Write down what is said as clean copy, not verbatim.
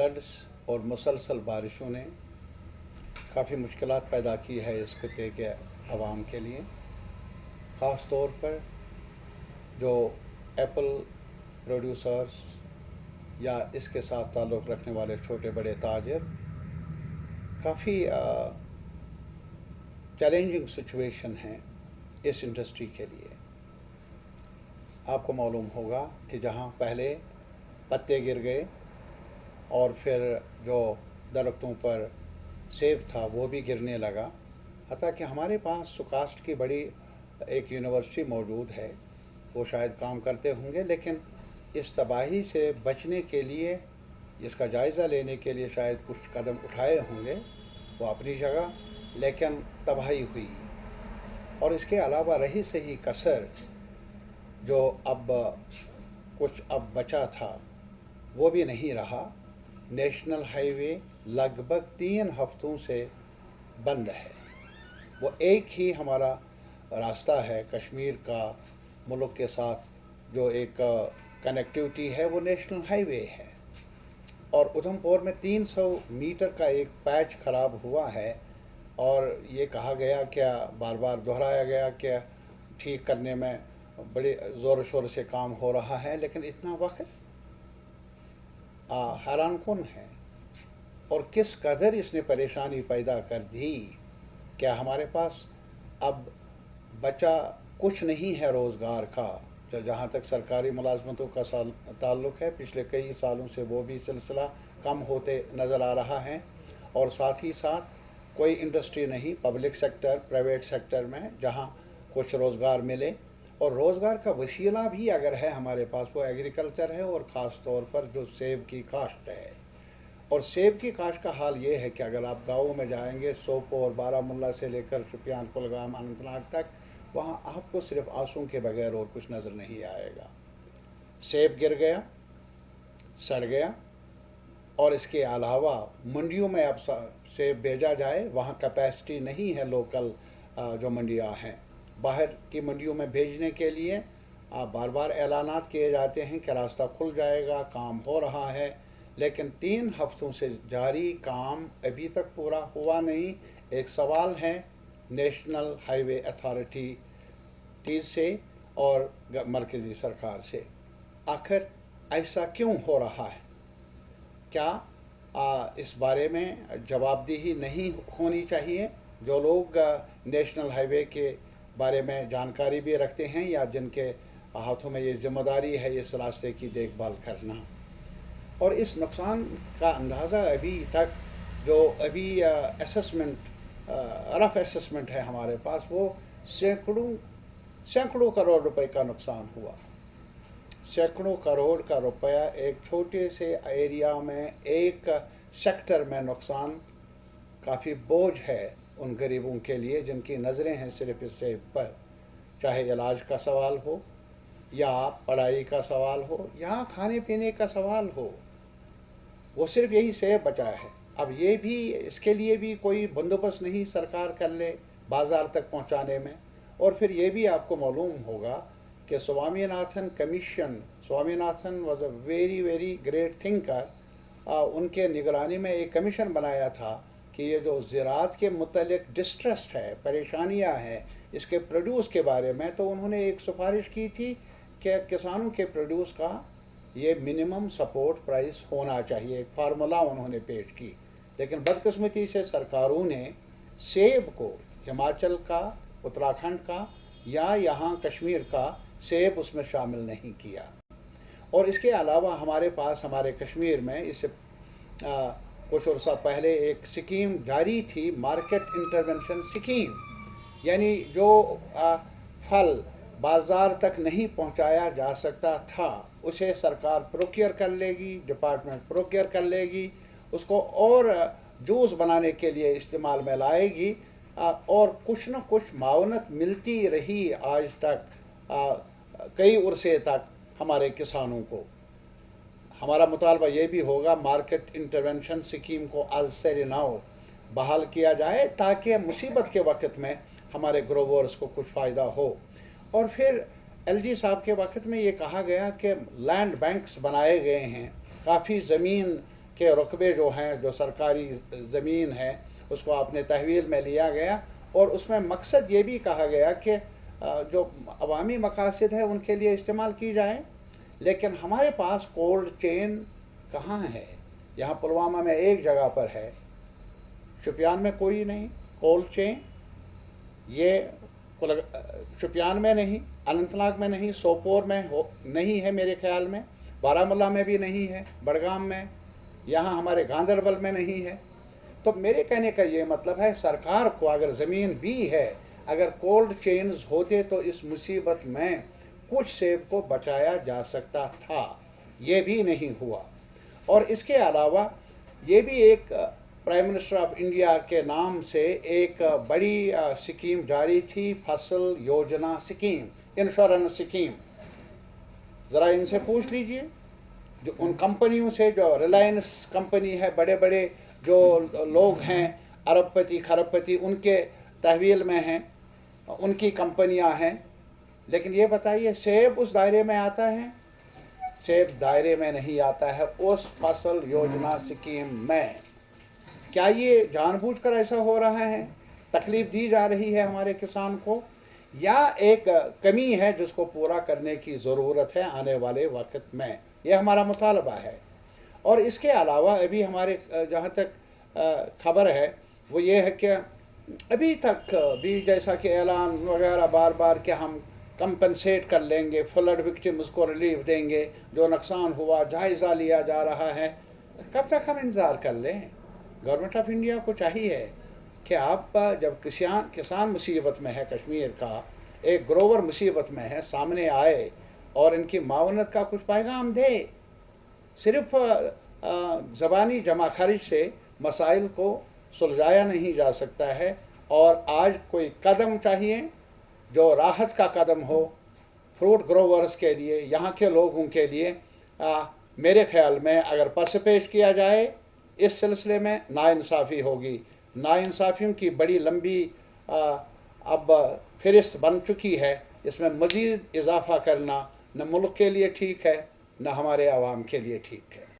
Floods और मुसलसल बारिशों ने काफ़ी मुश्किलात पैदा की है इस खत्े के आवाम के लिए, ख़ास तौर पर जो एप्पल प्रोड्यूसर्स या इसके साथ ताल्लुक़ रखने वाले छोटे बड़े ताजर। काफ़ी चैलेंजिंग सिचुएशन है इस इंडस्ट्री के लिए। आपको मालूम होगा कि जहाँ पहले पत्ते गिर गए और फिर जो दरख्तों पर सेब था वो भी गिरने लगा, हत्ता कि हमारे पास सुकास्ट की बड़ी एक यूनिवर्सिटी मौजूद है, वो शायद काम करते होंगे, लेकिन इस तबाही से बचने के लिए, इसका जायज़ा लेने के लिए शायद कुछ कदम उठाए होंगे, वो अपनी जगह, लेकिन तबाही हुई। और इसके अलावा रही सही कसर जो अब कुछ अब बचा था वो भी नहीं रहा। नेशनल हाईवे लगभग 3 हफ्तों से बंद है। वो एक ही हमारा रास्ता है कश्मीर का मुल्क के साथ, जो एक कनेक्टिविटी है, वो नेशनल हाईवे है। और उधमपुर में 300 मीटर का एक पैच ख़राब हुआ है और ये कहा गया, क्या बार बार दोहराया गया कि ठीक करने में बड़े ज़ोर शोर से काम हो रहा है, लेकिन इतना वक्त हैरान कौन है और किस कदर इसने परेशानी पैदा कर दी। क्या हमारे पास अब बचा कुछ नहीं है रोज़गार का। जहाँ तक सरकारी मुलाजमतों का ताल्लुक़ है, पिछले कई सालों से वो भी सिलसिला कम होते नज़र आ रहा है। और साथ ही साथ कोई इंडस्ट्री नहीं पब्लिक सेक्टर, प्राइवेट सेक्टर में जहाँ कुछ रोज़गार मिले। और रोज़गार का वसीला भी अगर है हमारे पास, वो एग्रीकल्चर है, और ख़ास तौर पर जो सेब की काश्त है। और सेब की काश्त का हाल ये है कि अगर आप गाँव में जाएंगे, सोपोर, बारामुल्ला से लेकर शुपियान, कुलगाम, अनंतनाग तक, वहाँ आपको सिर्फ आंसू के बगैर और कुछ नज़र नहीं आएगा। सेब गिर गया, सड़ गया। और इसके अलावा मंडियों में अब सेब भेजा जाए, वहाँ कैपेसिटी नहीं है लोकल जो मंडियाँ हैं। बाहर की मंडियों में भेजने के लिए बार बार ऐलानात किए जाते हैं कि रास्ता खुल जाएगा, काम हो रहा है, लेकिन 3 हफ्तों से जारी काम अभी तक पूरा हुआ नहीं। एक सवाल है नेशनल हाईवे अथॉरिटी से और मरकज़ी सरकार से, आखिर ऐसा क्यों हो रहा है? क्या इस बारे में जवाबदेही नहीं होनी चाहिए? जो लोग नेशनल हाईवे के बारे में जानकारी भी रखते हैं या जिनके हाथों में ये जिम्मेदारी है इस रास्ते की देखभाल करना। और इस नुकसान का अंदाज़ा अभी तक जो अभी रफ असेसमेंट है हमारे पास, वो सैकड़ों करोड़ रुपए का नुकसान हुआ। सैकड़ों करोड़ का रुपया एक छोटे से एरिया में, एक सेक्टर में नुकसान काफ़ी बोझ है उन गरीबों के लिए जिनकी नज़रें हैं सिर्फ इस सेब पर। चाहे इलाज का सवाल हो या पढ़ाई का सवाल हो या खाने पीने का सवाल हो, वो सिर्फ यही सेब बचा है। अब ये भी, इसके लिए भी कोई बंदोबस्त नहीं सरकार कर ले बाज़ार तक पहुंचाने में। और फिर ये भी आपको मालूम होगा कि Swaminathan commission, Swaminathan was a very very great thinker, उनके निगरानी में एक कमीशन बनाया था कि ये जो ज़राअत के मुतल्लिक डिस्ट्रेस है, परेशानियां हैं इसके प्रोड्यूस के बारे में, तो उन्होंने एक सिफारिश की थी कि किसानों के प्रोड्यूस का ये मिनिमम सपोर्ट प्राइस होना चाहिए। एक फार्मूला उन्होंने पेश की, लेकिन बदकिस्मती से सरकारों ने सेब को, हिमाचल का, उत्तराखंड का या यहाँ कश्मीर का सेब उसमें शामिल नहीं किया। और इसके अलावा हमारे पास, हमारे कश्मीर में इससे कुछ अर्सा पहले एक स्कीम जारी थी, मार्केट इंटरवेंशन स्कीम, यानी जो फल बाज़ार तक नहीं पहुंचाया जा सकता था उसे सरकार प्रोक्योर कर लेगी, डिपार्टमेंट प्रोक्योर कर लेगी, उसको और जूस बनाने के लिए इस्तेमाल में लाएगी। और कुछ न कुछ मावनत मिलती रही आज तक, कई उरसे तक हमारे किसानों को। हमारा मुतालबा ये भी होगा मार्केट इंटरवेंशन स्कीम को आज से नाउ बहाल किया जाए, ताकि मुसीबत के वक्त में हमारे ग्रोवर्स को कुछ फ़ायदा हो। और फिर एलजी साहब के वक्त में ये कहा गया कि लैंड बैंक्स बनाए गए हैं, काफ़ी ज़मीन کے رقبے جو ہیں، جو سرکاری زمین ہے، اس کو اپنے تحویل میں لیا گیا، اور اس میں مقصد یہ بھی کہا گیا کہ جو عوامی مقاصد ہیں ان کے لیے استعمال کی جائیں، لیکن ہمارے پاس کولڈ چین کہاں ہے؟ یہاں پلوامہ میں ایک جگہ پر ہے، شوپیان میں کوئی نہیں کولڈ چین. یہ شوپیان میں نہیں، اننت ناگ میں نہیں، سوپور میں نہیں ہے میرے خیال میں، بارہمولہ میں بھی نہیں ہے، بڑگام میں، یہاں ہمارے گاندربل میں نہیں ہے. تو میرے کہنے کا یہ مطلب ہے، سرکار کو اگر زمین بھی ہے، اگر کولڈ چینز ہوتے تو اس مصیبت میں کچھ سیب کو بچایا جا سکتا تھا. یہ بھی نہیں ہوا. اور اس کے علاوہ یہ بھی ایک پرائم منسٹر آف انڈیا کے نام سے ایک بڑی سکیم جاری تھی، فصل یوجنا سکیم، انشورنس سکیم. ذرا ان سے پوچھ لیجئے، جو ان کمپنیوں سے، جو ریلائنس کمپنی ہے، بڑے بڑے جو لوگ ہیں ارب پتی کھرب پتی، ان کے تحویل میں ہیں، ان کی کمپنیاں ہیں. لیکن یہ بتائیے سیب اس دائرے میں آتا ہے؟ سیب دائرے میں نہیں آتا ہے اس فصل یوجنا سکیم میں. کیا یہ جان بوجھ کر ایسا ہو رہا ہے؟ تکلیف دی جا رہی ہے ہمارے کسان کو، یا ایک کمی ہے جس کو پورا کرنے کی ضرورت ہے آنے والے وقت میں؟ یہ ہمارا مطالبہ ہے. اور اس کے علاوہ ابھی ہمارے جہاں تک خبر ہے وہ یہ ہے کہ ابھی تک بھی جیسا کہ اعلان وغیرہ بار بار کہ ہم کمپنسیٹ کر لیں گے، فلڈ وکٹمز کو ریلیف دیں گے، جو نقصان ہوا جائزہ لیا جا رہا ہے. کب تک ہم انتظار کر لیں؟ گورنمنٹ آف انڈیا کو چاہیے کہ آپ جب کسان مصیبت میں ہے، کشمیر کا ایک گروور مصیبت میں ہے، سامنے آئے اور ان کی معاونت کا کچھ پیغام دے. صرف زبانی جمع خرچ سے مسائل کو سلجھایا نہیں جا سکتا ہے، اور آج کوئی قدم چاہیے جو راحت کا قدم ہو فروٹ گروورز کے لیے، یہاں کے لوگوں کے لیے. میرے خیال میں اگر پس پیش کیا جائے اس سلسلے میں ناانصافی ہوگی. ناانصافیوں کی بڑی لمبی اب فہرست بن چکی ہے. اس میں مزید اضافہ کرنا نہ ملک کے لیے ٹھیک ہے، نہ ہمارے عوام کے لیے ٹھیک ہے.